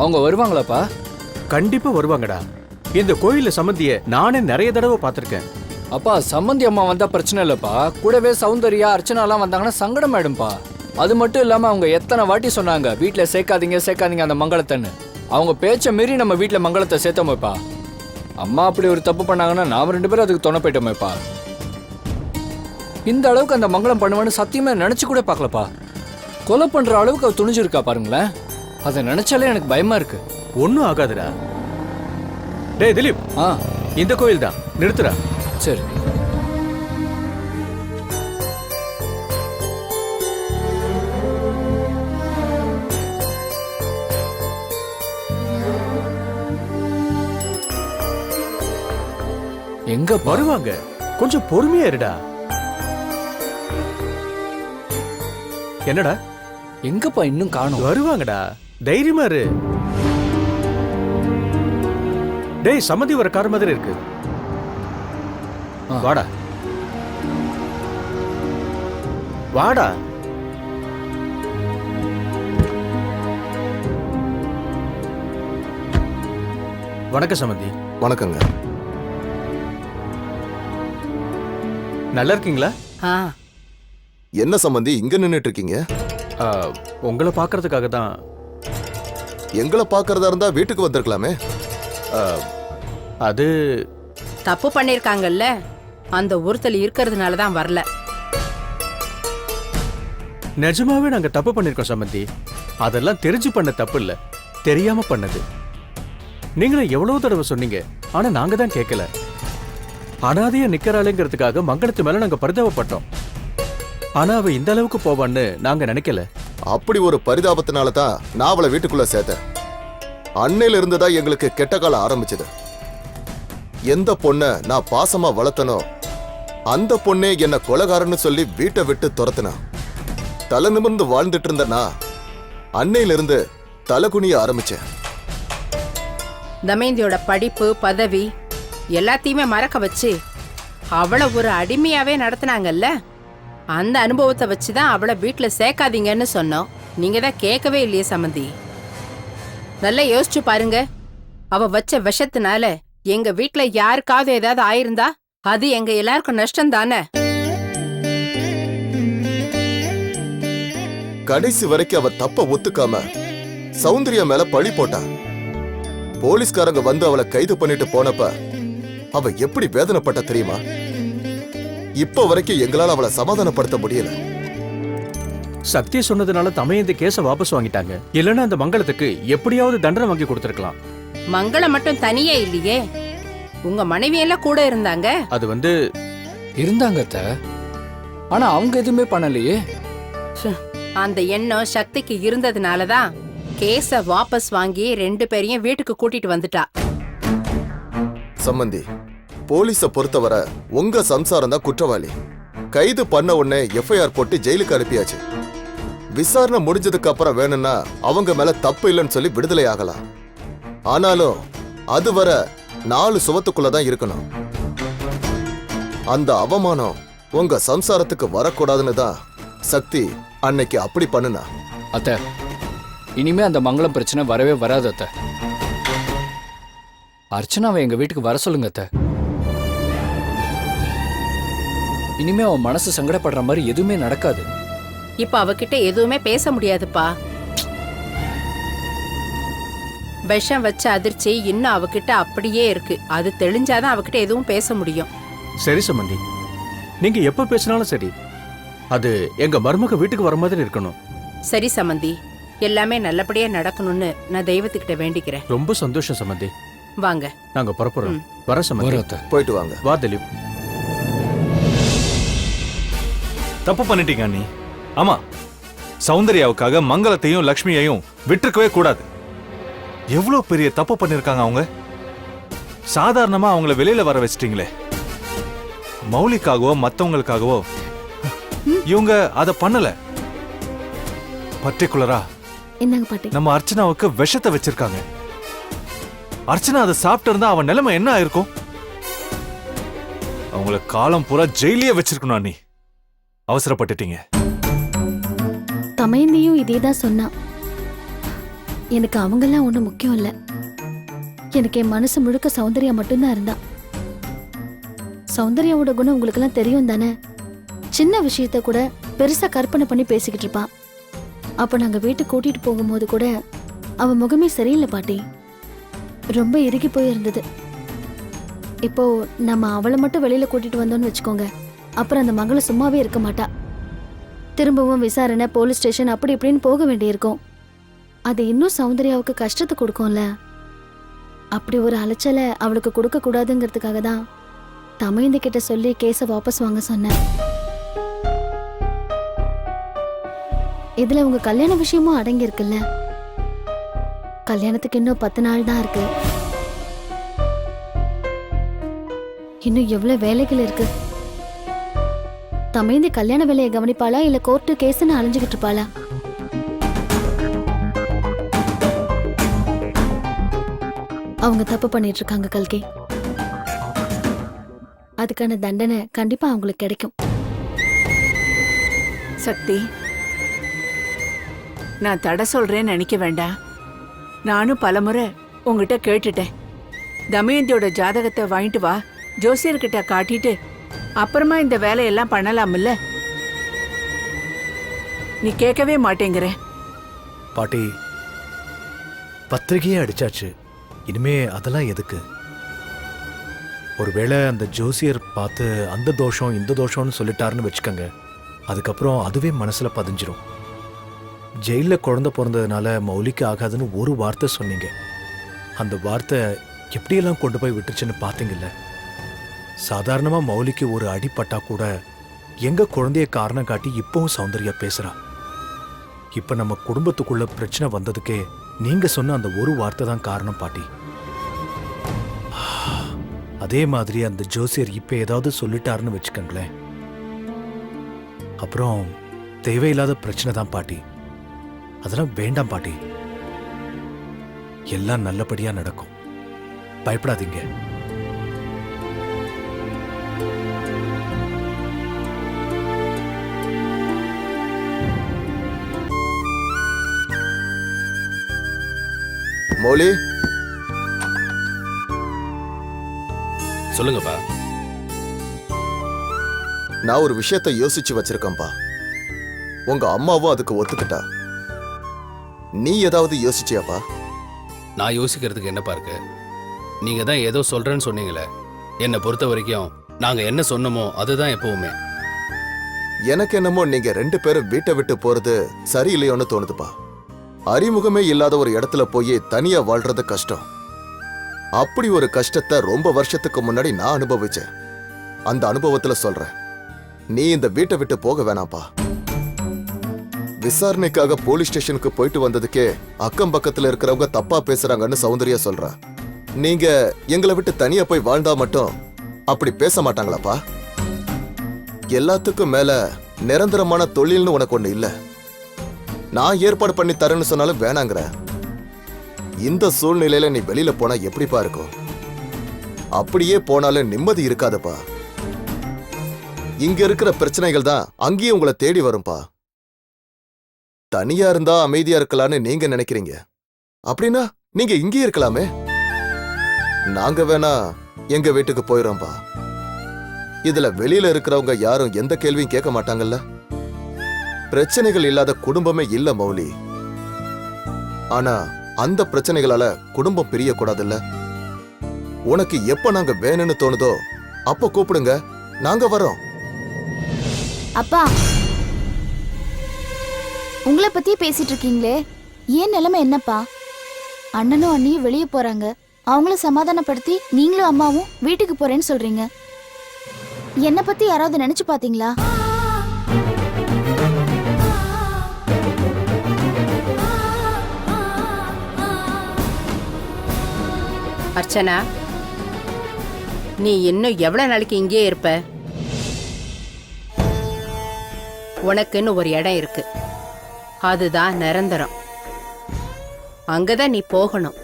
அவங்க வருவாங்களாப்பா? கண்டிப்பா வருவாங்கடா. இந்த கோயில்ல சம்பந்திய நானே நிறைய தடவை பார்த்திருக்கேன். அப்பா சம்மந்தி அம்மா வந்தா பிரச்சனை இல்லப்பா, கூடவே சௌந்தர்யா அர்ச்சனாலாம் வந்தாங்கன்னா சங்கடம் ஆயிடும்பா. அது மட்டும் இல்லாம அவங்க எத்தனை வாட்டி சொன்னாங்க வீட்டுல சேர்க்காதீங்க அந்த மங்களத்தைன்னு. அவங்க பேச்ச மீறி நம்ம வீட்டுல மங்களத்தை சேர்த்தோமேப்பா. அம்மா அப்படி ஒரு தப்பு பண்ணாங்கன்னா நாம 2 பேரும் அதுக்கு துணை போயிட்டோமேப்பா. இந்த அளவுக்கு அந்த மங்களம் பண்ணுவான்னு சத்தியமா நினைச்சு கூட பார்க்கலப்பா. கொலை பண்ற அளவுக்கு அவ துணிஞ்சிருக்கா பாருங்களேன். அதை நினைச்சாலே எனக்கு பயமா இருக்கு. ஒன்னும் ஆகாதுடா. டேய் திலீப், இந்த கோயில் தான், நிறுத்துறா. சரி. எங்க வருவாங்க, கொஞ்சம் பொறுமையா இருடா. என்னடா எங்கப்பா இன்னும் காணோம்? வருவாங்கடா, தைரியமா இரு. டேய் சம்மந்தி வர கார் மாதிரி இருக்கு. வாடா வாடா. வணக்கம் சம்மந்தி. வணக்கங்க. நல்லா இருக்கீங்களா? என்ன சம்பந்தி இங்க நின்னுட்டு இருக்கீங்க? உங்களை பார்க்கறதுக்காக தான். எங்களை பார்க்கறதா இருந்தா வீட்டுக்கு வந்திருக்கலாமே. அது தப்பு பண்ணிருக்காங்கல்ல, அந்த ஒருத்தல் இருக்கிறதுனால தான் வரல. நிஜமாவே நாங்க தப்பு பண்ணிருக்கோம் சம்பந்தி. அதெல்லாம் தெரிஞ்சு பண்ண தப்பு இல்ல, தெரியாம பண்ணது. நீங்களும் எவ்வளவு தடவை சொன்னீங்க, ஆனா நாங்க தான் கேட்கல. அனாதையா நிக்கிறாளுங்கிறதுக்காக மங்களத்து மேல நாங்க பரிதாபப்பட்டோம். ஆனா அவ இந்த அளவுக்கு போவான்னு நாங்க நினைக்கல. அப்படி ஒரு பரிதாபத்தினால தான் நான் அவளை வீட்டுக்குள்ள சேர்த்தேன். அன்னையில இருந்துதான் எங்களுக்கு கெட்ட காலம் ஆரம்பிச்சது. எந்த பொண்ண நான் பாசமா வளர்த்தனோ அந்த பொண்ணே என்ன கொலைகாரன்னு சொல்லி வீட்டை விட்டு துரத்துனா. தலை நிமிர்ந்து வாழ்ந்துட்டு இருந்தனா அன்னையில இருந்து தலைகுனிய ஆரம்பிச்சேன். தமேந்தியோட படிப்பு பதவி எல்லாத்தையுமே மறக்க வச்சு அவளை ஒரு அடிமையாவே நடத்தினாங்கல்ல. அந்த அனுபவத்தை வச்சுதான் அவளை வீட்டுல சேர்க்காதீங்கன்னு சொன்னோம். நீங்க தான் கேட்கவே இல்லையே சம்மந்தி. நல்லா யோசிச்சு பாருங்க. அவ வச்ச விஷத்தினால எங்க வீட்டுல யாருக்காவது ஏதாவது ஆயிருந்தா அது எங்க எல்லாருக்கும் நஷ்டம் தானே. கடைசி வரைக்கும் அவ தப்ப ஒத்துக்காம சௌந்தர்யா மேல பழி போட்டா. போலீஸ்காரங்க வந்து அவளை கைது பண்ணிட்டு போனப்ப அவ எப்படி வேதனைப்பட்ட தெரியுமா? இப்ப வரைக்கும் எங்களால அவளை சமாதானப்படுத்த முடியல. சத்திய சொன்னதுனால தமையந்தி கேஸ வாபஸ் வாங்கிட்டாங்க. இல்லன்னா அந்த மங்களத்துக்கு எப்படியாவது தண்டனை வாங்கி கொடுத்திருக்கலாம். மங்களம் மட்டும் தனியே இல்லையே, உங்க மனைவி எல்லாம் கூட இருந்தாங்க. அது இருந்தாங்க. ஆனா அவங்க எதுவுமே பண்ணலையே. அந்த எண்ணம் சக்திக்கு இருந்ததுனாலதான் கேஸ வாபஸ் வாங்கி 2 பேரையும் வீட்டுக்கு கூட்டிட்டு வந்துட்டா. சம்பந்தி, போலீஸ பொறுத்தவரை உங்க சம்சாரம் தான் குற்றவாளி. கைது பண்ண உடனே எஃப்ஐஆர் போட்டு ஜெயிலுக்கு அனுப்பியாச்சு. விசாரணை முடிஞ்சதுக்கு அப்புறம் வேணும்னா அவங்க மேல தப்பு இல்லைன்னு சொல்லி விடுதலை ஆகலாம். ஆனாலும் அதுவரை 4 சுவத்துக்குள்ளதான் இருக்கணும். அந்த அவமானம் உங்க சம்சாரத்துக்கு வரக்கூடாதுன்னு தான் சக்தி அன்னைக்கு அப்படி பண்ணுனா. அத்தை, இனிமே அந்த மங்களம் பிரச்சனை வரவே வராது அத்தை. அர்ச்சனாவை எங்க வீட்டுக்கு வர சொல்லுங்க அத்தை. இனிமே அவன் மனசு சங்கடப்படுற மாதிரி எதுவுமே நடக்காது. இப்ப அவகிட்ட எதுவுமே பேச முடியாதுப்பா. விஷம் வச்ச அதிர்ச்சி இன்னும் அவகிட்ட அப்படியே இருக்கு. அது தெளிஞ்சாதான் அவகிட்ட எதுவும் பேச முடியும். சரி சம்பந்தி, நீங்க எப்ப பேசினாலும் சரி, அது எங்க மருமக வீட்டுக்கு வர மாதிரி இருக்கணும். சரி சம்பந்தி, எல்லாமே நல்லபடியா நடக்கணும்னு நான் தெய்வத்துக்கிட்ட வேண்டிக்கிறேன். ரொம்ப சந்தோஷம் சம்பந்தி. வாங்க, நாங்க புறப்படுறோம். வர சம்பந்தி. போயிட்டு வாங்க. வா திலீப். தப்பு பண்ணிட்டீங்க அண்ணி. ஆமா, சௌந்தர்யாவுக்காக மங்களத்தையும் லக்ஷ்மியையும் விட்டுருக்கவே கூடாது. எவ்வளவு பெரிய தப்பு பண்ணிருக்காங்க அவங்க. சாதாரணமா அவங்கள வெளியில வர வச்சிட்டீங்களே. மௌலிக்காகவோ மத்தவங்களுக்காகவோ இவங்க அத பண்ணல. பர்டிகுலரா நம்ம அர்ச்சனாவுக்கு விஷத்தை வச்சிருக்காங்க. அர்ச்சனா அதை சாப்பிட்டு இருந்தா அவன் நிலைமை என்ன ஆயிருக்கும்? அவங்கள காலம் பூரா ஜெயிலே வச்சிருக்கணும் அண்ணி. அவசரப்பட்டுட்டீங்க. தமையந்தியும் இதேதான் சொன்னா. எனக்கு அவங்கெல்லாம் ஒன்றும் முக்கியம் இல்லை. எனக்கு என் மனசு முழுக்க சௌந்தர்யா மட்டும்தான் இருந்தா. சௌந்தர்யாவோட குணம் உங்களுக்கெல்லாம் தெரியும் தானே. சின்ன விஷயத்த கூட பெருசா கற்பனை பண்ணி பேசிக்கிட்டு இருப்பான். அப்ப நாங்க வீட்டுக்கு கூட்டிட்டு போகும்போது கூட அவ முகமே சரியில்லை பாட்டி. ரொம்ப இறுகி போய் இருந்தது. இப்போ நம்ம அவளை மட்டும் வெளியில கூட்டிட்டு வந்தோம்னு வச்சுக்கோங்க, அப்புறம் அந்த மகளை சும்மாவே இருக்க மாட்டா. திரும்பவும் விசாரணை, போலீஸ் ஸ்டேஷன் அப்படி இப்படின்னு போக வேண்டியிருக்கும். அது இன்னும் சௌந்தர்யாவுக்கு கஷ்டத்தை கொடுக்கும்ல. அப்படி ஒரு அலைச்சலை அவளுக்கு கொடுக்க கூடாதுங்கிறதுக்காக தான் தமையந்தி கிட்ட சொல்லி கேஸை வாபஸ் வாங்க சொன்னேன். இதுல உங்க கல்யாண விஷயமும் அடங்கி இருக்குல்ல. கல்யாணத்துக்கு இன்னும் 10 நாள் தான் இருக்கு. இன்னும் எவ்வளவு வேலைகள் இருக்கு. தமையந்தி கல்யாண வேலையை கவனிப்பாளா இல்ல கோர்ட்டு கேஸ்ன்னு அலைஞ்சுக்கிட்டு இருப்பாளா? அவங்க தப்பு பண்ணிட்டு இருக்காங்க கல்கி. அதுக்கான தண்டனை கண்டிப்பா அவங்களுக்கு கிடைக்கும். சக்தி, நான் தடை சொல்றேன்னு நினைக்க வேண்டாம். நானும் பலமுறை உங்ககிட்ட கேட்டுட்டேன். தமயந்தியோட ஜாதகத்தை வாங்கிட்டு வா, ஜோசியர்கிட்ட காட்டிட்டு அப்புறமா இந்த வேலையெல்லாம் பண்ணலாம்ல. நீ கேட்கவே மாட்டேங்கிற. பாட்டி, பத்திரிகையே அடிச்சாச்சு. இனிமே அதெல்லாம் எதுக்கு? ஒருவேளை அந்த ஜோசியர் பார்த்து அந்த தோஷம் இந்த தோஷம்னு சொல்லிட்டாருன்னு வச்சுக்கோங்க, அதுக்கப்புறம் அதுவே மனசுல பதிஞ்சிரும். ஜெயில குழந்தை பிறந்ததுனால மௌலிக்கு ஆகாதுன்னு ஒரு வார்த்தை சொன்னீங்க. அந்த வார்த்தை எப்படியெல்லாம் கொண்டு போய் விட்டுருச்சுன்னு பார்த்தீங்கல்ல. சாதாரணமா மௌலிக்கு ஒரு அடிப்பட்டா கூட எங்க குழந்தைய காரணம் காட்டி இப்பவும் சௌந்தர்யா பேசுறா. இப்ப நம்ம குடும்பத்துக்குள்ள பிரச்சனை வந்ததுக்கே நீங்க சொன்ன அந்த ஒரு வார்த்தை தான் காரணம் பாட்டி. அதே மாதிரி அந்த ஜோசியர் இப்ப ஏதாவது சொல்லிட்டாருன்னு வச்சுக்கோங்களேன், அப்புறம் தேவையில்லாத பிரச்சனை தான் பாட்டி. அதெல்லாம் வேண்டாம் பாட்டி. எல்லாம் நல்லபடியா நடக்கும், பயப்படாதீங்க. மௌலி, சொல்லுங்கப்பா. நான் ஒரு விஷயத்தை யோசிச்சு வச்சிருக்கேன்பா. உங்க அம்மாவும் அதுக்கு ஒத்துக்கிட்டா. நீ ஏதாவது யோசிச்சியாப்பா? நான் யோசிக்கிறதுக்கு என்னப்பா இருக்கு? நீங்க தான் ஏதோ சொல்றேன்னு சொன்னீங்களே. என்னை பொறுத்த வரைக்கும் நாங்க என்ன சொன்னோமோ அதுதான் எப்பவுமே. எனக்கு என்னமோ நீங்க 2 பேரும் வீட்டை விட்டு போறது சரியில்லையோன்னு தோணுதுப்பா. அறிமுகமே இல்லாத ஒரு இடத்துல போய் தனியா வாழ்றது கஷ்டம். அப்படி ஒரு கஷ்டத்தை ரொம்ப வருஷத்துக்கு முன்னாடி நான் அனுபவிச்சேன். அந்த அனுபவத்துல சொல்றேன், நீ இந்த வீட்டை விட்டு போக வேணாம்ப்பா. விசாரணைக்காக போலீஸ் ஸ்டேஷனுக்கு போயிட்டு வந்ததுக்கே அக்கம் பக்கத்துல இருக்கிறவங்க தப்பா பேசுறாங்கன்னு சௌந்தர்யா சொல்றா. நீங்க எங்களை விட்டு தனியா போய் வாழ்ந்தா மட்டும் அப்படி பேச மாட்டாங்களாப்பா? எல்லாத்துக்கும் மேல நிரந்தரமான தொழில்னு உனக்கு ஒண்ணு இல்ல. நான் ஏற்பாடு பண்ணி தரேன்னு சொன்னாலும் வேணாங்கிற. இந்த சூழ்நிலையில நீ வெளியில போனா எப்படிப்பா இருக்கும்? அப்படியே போனாலும் நிம்மதி இருக்காதப்பா. இங்க இருக்கிற பிரச்சனைகள் தான் அங்கேயும் உங்களை தேடி வரும்பா. தனியா இருந்தா அமைதியா இருக்கலாம்னு நீங்க நினைக்கிறீங்க. அப்படின்னா நீங்க இங்கே இருக்கலாமே. நாங்க வேணா எங்க வீட்டுக்கு போயிரோம்பா. இதுல வெளியில இருக்கிறவங்க யாரும் எந்த கேள்வியும் கேட்க மாட்டாங்கல்ல. பிரச்சனைகள் இல்லாத குடும்பமே இல்ல மௌலி. ஆனா அந்த பிரச்சனைகளால குடும்பம் பிரியக்கூடாதுல்ல. உனக்கு எப்ப நாங்க வேணும்னு தோணுதோ அப்ப கூப்பிடுங்க, நாங்க வரோம். அப்பா, உங்களை பத்தி பேசிட்டு இருக்கீங்களே, ஏன் நிலைமை என்னப்பா? அண்ணனும் அண்ணியும் வெளியே போறாங்க, அவங்கள சமாதானப்படுத்தி நீங்களும் அம்மாவும் வீட்டுக்கு போறேன்னு சொல்றீங்க. என்ன பத்தி யாராவது நினைச்சு பாத்தீங்களா? அர்ச்சனா, நீ இன்னும் எவ்வளவு நாளைக்கு இங்கேயே இருப்ப? உனக்குன்னு ஒரு இடம் இருக்கு, அதுதான் நிரந்தரம். அங்கதான் நீ போகணும்.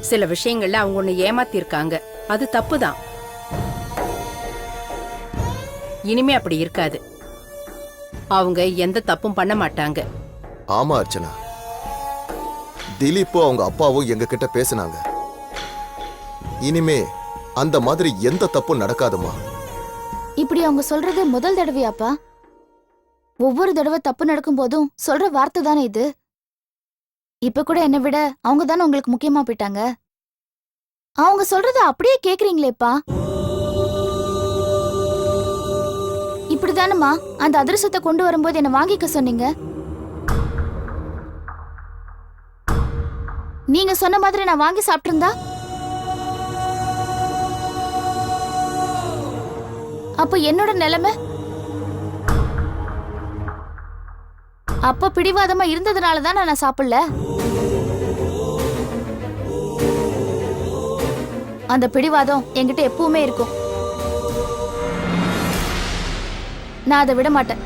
சில விஷயங்கள்ல அவங்க உன்னை ஏமாத்திருக்காங்க, அது தப்புதான். இனிமே அப்படி இருக்காது. அவங்க எந்த தப்பும் பண்ண மாட்டாங்க. ஆமா அர்ச்சனா, திலீப்பும் அவங்க அப்பாவும் எங்க கிட்ட பேசினாங்க. இனிமே அந்த மாதிரி எந்த தப்பும் நடக்காதுமா. இப்படி அவங்க சொல்றது முதல் தடவையாப்பா? ஒவ்வொரு தடவை தப்பு நடக்கும் போதும் சொல்ற வார்த்தை தானே இது. இப்ப கூட என்னை விட அவங்க தானே உங்களுக்கு முக்கியமா போயிட்டாங்க. அவங்க சொல்றத அப்படியே கேக்குறீங்களேப்பா. இப்படிதானம்மா அந்த அதிரசத்தை கொண்டு வரும்போது என்ன வாங்கிக்க சொன்னீங்க. நீங்க சொன்ன மாதிரி நான் வாங்கி சாப்பிட்டிருந்தா அப்ப என்னோட நிலைமை? அப்ப பிடிவாதமா இருந்ததுனாலதான் நான் சாப்பிடல. அந்த பிடிவாதம் என்கிட்ட எப்பவுமே இருக்கும். நான் அதை விட மாட்டேன்.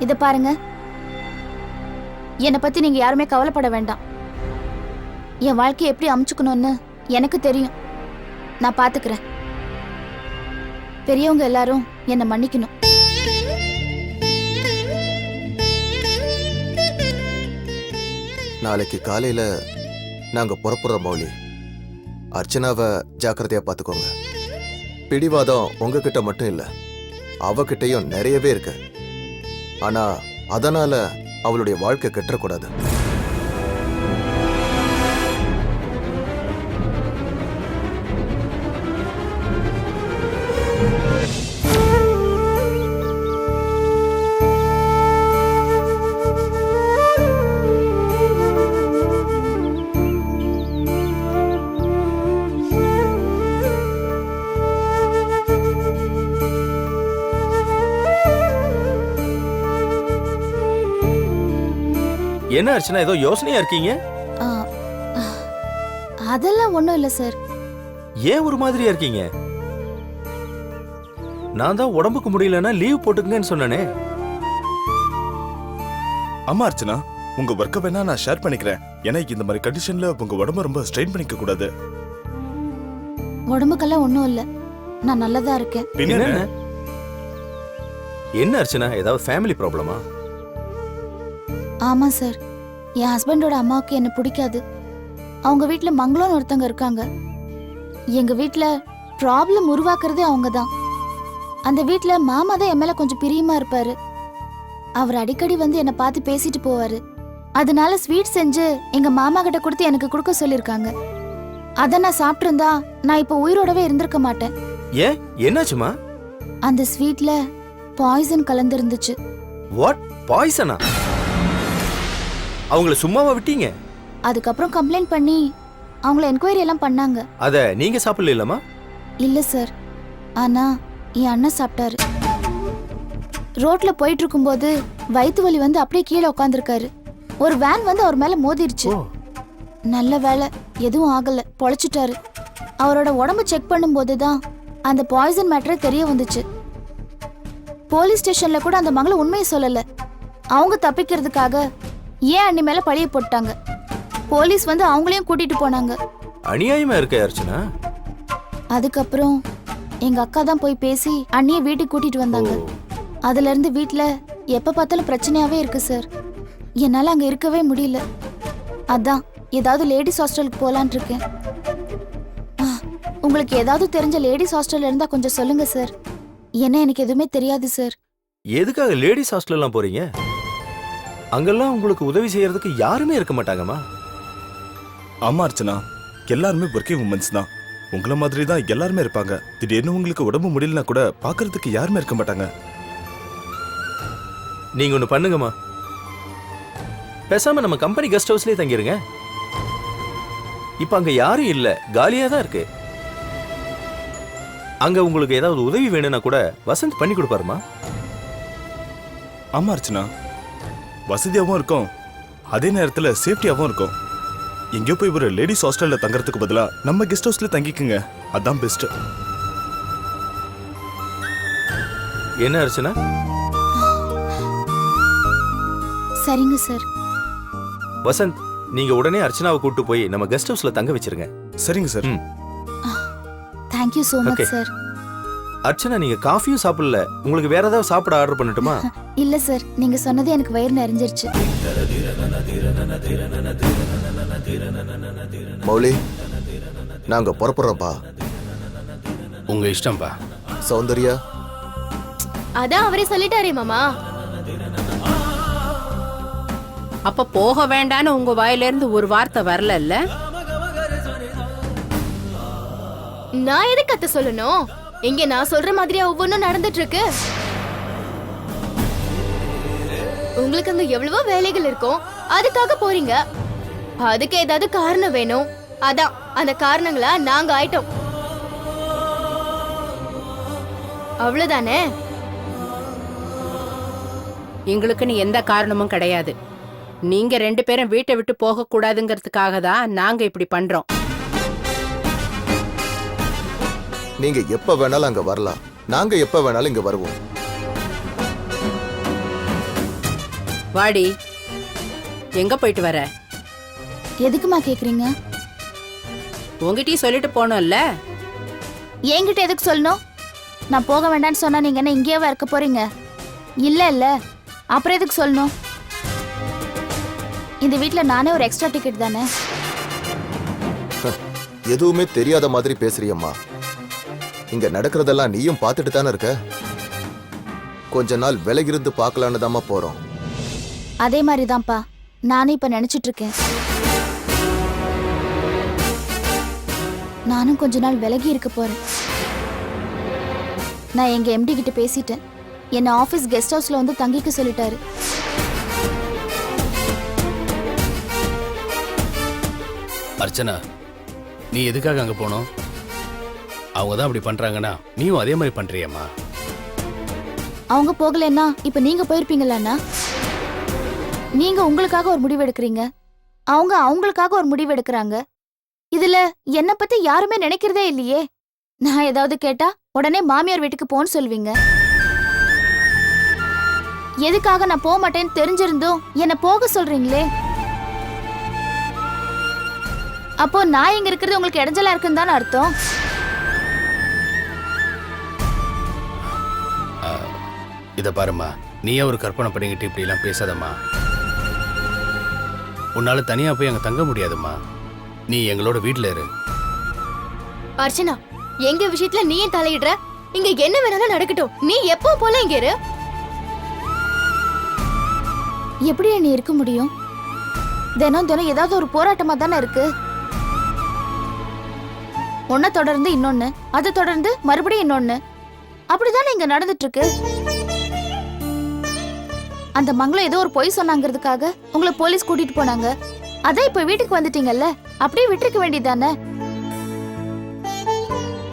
இத பாருங்க, என்னை பத்தி நீங்க யாருமே கவலைப்பட வேண்டாம். என் வாழ்க்கையை எப்படி அமைச்சுக்கணும்னு எனக்கு தெரியும். நான் பாத்துக்கிறேன். பெரியவங்க எல்லாரும் என்னை மன்னிக்கணும். நாளைக்கு காலையில நாங்க புறப்படுறோம் மௌலி. அர்ச்சனாவை ஜாக்கிரதையா பாத்துக்கோங்க. பிடிவாதம் உங்ககிட்ட மட்டும் இல்ல, அவகிட்டையும் நிறையவே இருக்கு. ஆனா அதனால அவளுடைய வாழ்க்கை கெட்டக்கூடாது. என்ன அர்ச்சனா, ஏதோ யோசனையா இருக்கீங்க? ஆ, அதெல்லாம் ஒண்ணும் இல்ல சார். ஏன் ஒரு மாதிரியா இருக்கீங்க? நான் தான் உடம்புக்கு முடியலன்னா லீவ் போட்டுக்கங்கன்னு சொன்னனே. ஆமா அர்ச்சனா, உங்க ஒர்க்கை வேணா நான் ஷேர் பண்ணிக்கிறேன். ஏன்னா இந்த மாதிரி கண்டிஷன்ல உங்க உடம்ப ரொம்ப ஸ்ட்ரெயின் பண்ணிக்க கூடாது. உடம்புக்கெல்லாம் ஒண்ணும் இல்ல, நான் நல்லதா இருக்கேன். பின்ன என்ன அர்ச்சனா, ஏதாவது ஃபேமிலி ப்ராப்ளமா? ஆமா சார், என் ஹஸ்பண்டோட அம்மாவுக்கு என்ன பிடிக்காது. அவங்க வீட்ல மங்களம்னு ஒருத்தங்க இருக்காங்க. எங்க வீட்ல ப்ராப்ளம் உருவாக்குறதே அவங்க தான். அந்த வீட்ல மாமா தான் என் மேல கொஞ்சம் பிரியமா இருப்பாரு. அவர் அடிக்கடி வந்து என்னை பார்த்து பேசிட்டு போவாரு. அதனால ஸ்வீட் செஞ்சு எங்க மாமா கிட்ட கொடுத்து எனக்கு கொடுக்க சொல்லிருக்காங்க. அத நான் சாப்பிட்டிருந்தா நான் இப்ப உயிரோடவே இருந்திருக்க மாட்டேன். ஏன், என்னாச்சுமா? அந்த ஸ்வீட்ல பாய்சன் கலந்துருந்துச்சு. வாட், பாய்சனா? அவங்கள சும்மாவா விட்டீங்க? அதுக்கப்புறம் கம்ப்ளைண்ட் பண்ணி அவங்கள என்கொயரி எல்லாம் பண்ணாங்க. அத நீங்க சாப்பிடலாமா? இல்ல சார், ஆனா என் அண்ணன் சாப்பிட்டாரு. ரோட்ல போயிட்டு இருக்கும்போது வயிற்று வலி வந்து அப்படியே கீழே உட்காந்துருக்காரு. ஒரு வேன் வந்து அவர் மேல மோதிருச்சு. நல்ல வேலை, எதுவும் ஆகல, பொழைச்சிட்டாரு. அவரோட உடம்பு செக் பண்ணும்போது தான் அந்த பாய்சன் மேட்டரே தெரிய வந்துச்சு. போலீஸ் ஸ்டேஷன்ல கூட அந்த மகளை உண்மையை சொல்லல. அவங்க தப்பிக்கிறதுக்காக ஏன் அண்ணி மேல பழிய போட்டாங்க. போலீஸ் வந்து அவங்களையும் கூட்டிட்டு போனாங்க. அநியாயமா இருக்க அர்ச்சனா. அதுக்கப்புறம் எங்க அக்கா தான் போய் பேசி அண்ணிய வீட்டுக்கு கூட்டிட்டு வந்தாங்க. அதுல இருந்து வீட்ல எப்ப பார்த்தாலும் பிரச்சனையாவே இருக்கு சார். என்னால அங்க இருக்கவே முடியல. அதான் ஏதாவது லேடிஸ் ஹாஸ்டலுக்கு போலான் இருக்கேன். உங்களுக்கு ஏதாவது தெரிஞ்ச லேடிஸ் ஹாஸ்டல் இருந்தா கொஞ்சம் சொல்லுங்க சார். ஏன்னா எனக்கு எதுவுமே தெரியாது சார். எதுக்காக லேடிஸ் ஹாஸ்டல் எல்லாம் போறீங்க? அங்கெல்லாம் உங்களுக்கு உதவி செய்யறதுக்கு யாருமே இருக்க மாட்டாங்கம்மா. ஆமா அர்ச்சனா, எல்லாருமே ஒர்க்கிங் உமன்ஸ் தான். உங்களை மாதிரி தான் எல்லாருமே இருப்பாங்க. திடீர்னு உங்களுக்கு உடம்பு முடியலனா கூட பாக்குறதுக்கு யாருமே இருக்க மாட்டாங்க. நீங்க ஒண்ணு பண்ணுங்கம்மா, பேசாம நம்ம கம்பெனி கெஸ்ட் ஹவுஸ்லயே தங்கிருங்க. இப்ப அங்க யாரும் இல்ல, காலியா தான் இருக்கு. அங்க உங்களுக்கு ஏதாவது உதவி வேணும்னா கூட வசந்த் பண்ணி கொடுப்பாருமா. ஆமா அர்ச்சனா, வசதியாகவும் இருக்கும், அதே நேரத்துல சேஃப்டியாகவும் இருக்கும். எங்கேயோ போய் ஒரு லேடிஸ் ஹாஸ்டல்ல தங்கறதுக்கு பதிலா நம்ம கெஸ்ட் ஹவுஸ்ல தங்கிக்குங்க, அதான் பெஸ்ட். என்ன அர்ச்சனா? சரிங்க சார். வசந்த், நீங்க உடனே அர்ச்சனாவை கூட்டு போய் நம்ம கெஸ்ட் ஹவுஸ்ல தங்க வச்சிருங்க. சரிங்க sir. Thank you so Okay. Much sir. Archana நீங்க காஃபியும் சாப்பிடல, உங்களுக்கு வேற ஏதாவது சாப்பிட ஆர்டர் பண்ணட்டுமா? இல்ல சார், நீங்க சொன்னது எனக்கு வயிறு நிறைஞ்சிருச்சு. மௌலி, நாங்க புறப்படுறோம்ப்பா. உங்க இஷ்டம்பா. சௌந்தர்யா, அதான் அவரே சொல்லிட்டாரே மாமா. அப்ப போக வேண்டான்னு உங்க வாயில இருந்து ஒரு வார்த்தை வரலல்ல? நான் எதுக்கு அத்தை சொல்லணும்? இங்க நான் சொல்ற மாதிரியா ஒவ்வொன்றும் நடந்துட்டு இருக்கு? உங்களுக்கு அங்க எவ்வளவோ வேலைகள் இருக்கும், அதுக்காக போறீங்க. அதுக்கு ஏதாவது காரணம் வேணும். அதான் அந்த காரணங்களா நாங்க ஆயிட்டோம். அவ்வளவுதானே? எங்களுக்குன்னு எந்த காரணமும் கிடையாது. நீங்க 2 பேரும் வீட்டை விட்டு போக கூடாதுங்கிறதுக்காக தான் நாங்க இப்படி பண்றோம். நீங்க எப்ப வேணாலும் அங்க வரலாம், நாங்க எப்ப வேணாலும் இங்க வருவோம். வாடி, எங்க போயிட்டு வர? எதுக்குமா கேக்குறீங்க? உங்ககிட்டயும் சொல்லிட்டு போனோம்ல. என்கிட்ட எதுக்கு சொல்லணும்? நான் போக வேண்டாம்னு சொன்னா நீங்க என்ன இங்கேயே இருக்க போறீங்க? இல்ல இல்ல, அப்புறம் எதுக்கு சொல்லணும்? இந்த வீட்ல நானே ஒரு எக்ஸ்ட்ரா டிக்கெட் தானே. எதுவுமே தெரியாத மாதிரி பேசுறியம்மா. இங்க நடக்கிறதெல்லாம் நீயும் பார்த்துட்டு தானே இருக்க. கொஞ்ச நாள் விலகிருந்து பார்க்கலான்னு தாம்மா போறோம். அதே மாதிரி தான்ப்பா நானும் இப்ப நினைச்சிட்டு இருக்கேன். நானும் கொஞ்ச நாள் விலகி இருக்க போறேன். நான் எங்க எம்டி கிட்ட பேசிட்டேன். என்ன ஆபீஸ் கெஸ்ட் ஹவுஸ்ல வந்து தங்கிக்க சொல்லிட்டாரு. அர்ச்சனா, நீ எதுக்காக அங்க போனோம்? அவங்க தான் அப்படி பண்றாங்கன்னா நீயும் அதே மாதிரி பண்றியம்மா. அவங்க போகலன்னா இப்ப நீங்க போயிருப்பீங்களா? நீங்க உங்களுக்காக ஒரு முடிவு எடுக்கிறீங்க, அவங்க அவங்களுக்காக ஒரு முடிவு எடுக்கிறாங்க. இதுல என்ன பத்தி யாருமே நினைக்கிறதே இல்லையே. நான் ஏதாவது கேட்டா உடனே மாமியார் வீட்டுக்கு போன்னு சொல்வீங்க. எதுக்காக நான் போக மாட்டேன்னு தெரிஞ்சிருந்தோம் என்ன போக சொல்றீங்களே. அப்போ நான் இங்க இருக்கிறது உங்களுக்கு இடைஞ்சலா இருக்குன்னு தானே அர்த்தம்? இத பாருமா, நீயே ஒரு கற்பனை பண்ணிக்கிட்டு இப்படி எல்லாம் பேசாதம்மா. உன்னால தனியா போய் அங்க தங்க முடியாதும்மா. நீ எங்களோட வீட்டுல இரு. அர்ச்சனா, எங்க விஷயத்துல நீ ஏன் தலையிடுற? இங்க என்ன வேணாலும் நடக்கட்டும், நீ எப்போ போல இங்க இரு. எப்படி நீ இருக்க முடியும்? தினம் தினம் ஏதாவது ஒரு போராட்டமா தானே இருக்கு. ஒன்ன தொடர்ந்து இன்னொன்னு, அதை தொடர்ந்து மறுபடியும் இன்னொன்னு, அப்படிதானே இங்க நடந்துட்டு இருக்கு. அந்த மங்களம் ஏதோ ஒரு பொய் சொன்னாங்கிறதுக்காக உங்களை போலீஸ் கூட்டிட்டு போனாங்க. அதான் இப்ப வீட்டுக்கு வந்துட்டீங்கல்ல, அப்படியே விட்டுருக்க வேண்டியதானே.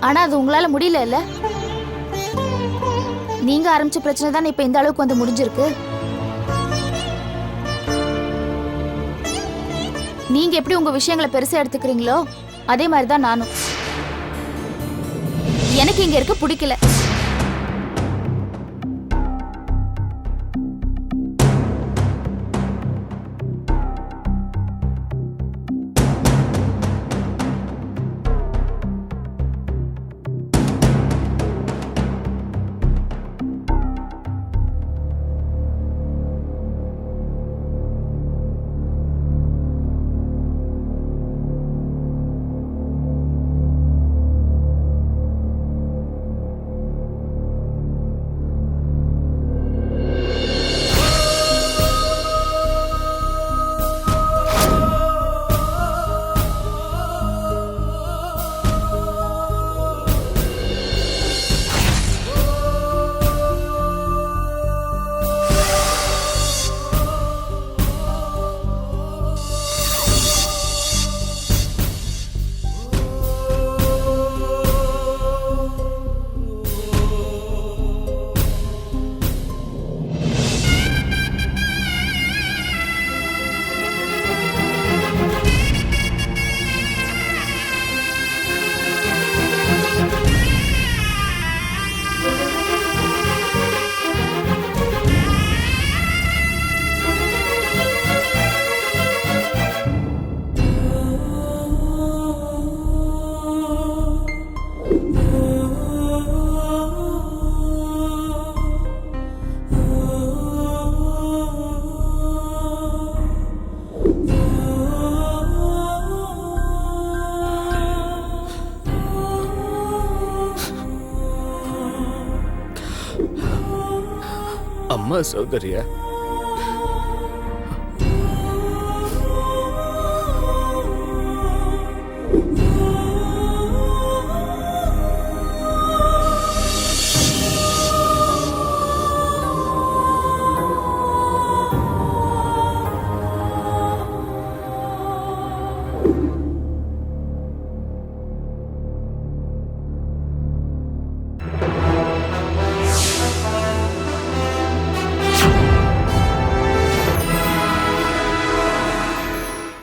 ஆனா அது உங்களால முடியல இல்ல. நீங்க ஆரம்பிச்ச பிரச்சனை தானே இப்ப இந்த அளவுக்கு வந்து முடிஞ்சிருக்கு. நீங்க எப்படி உங்க விஷயங்களை பெருசா எடுத்துக்கிறீங்களோ அதே மாதிரிதான் நானும். எனக்கு இங்க இருக்க பிடிக்கல. அம்மா சௌந்தர்யா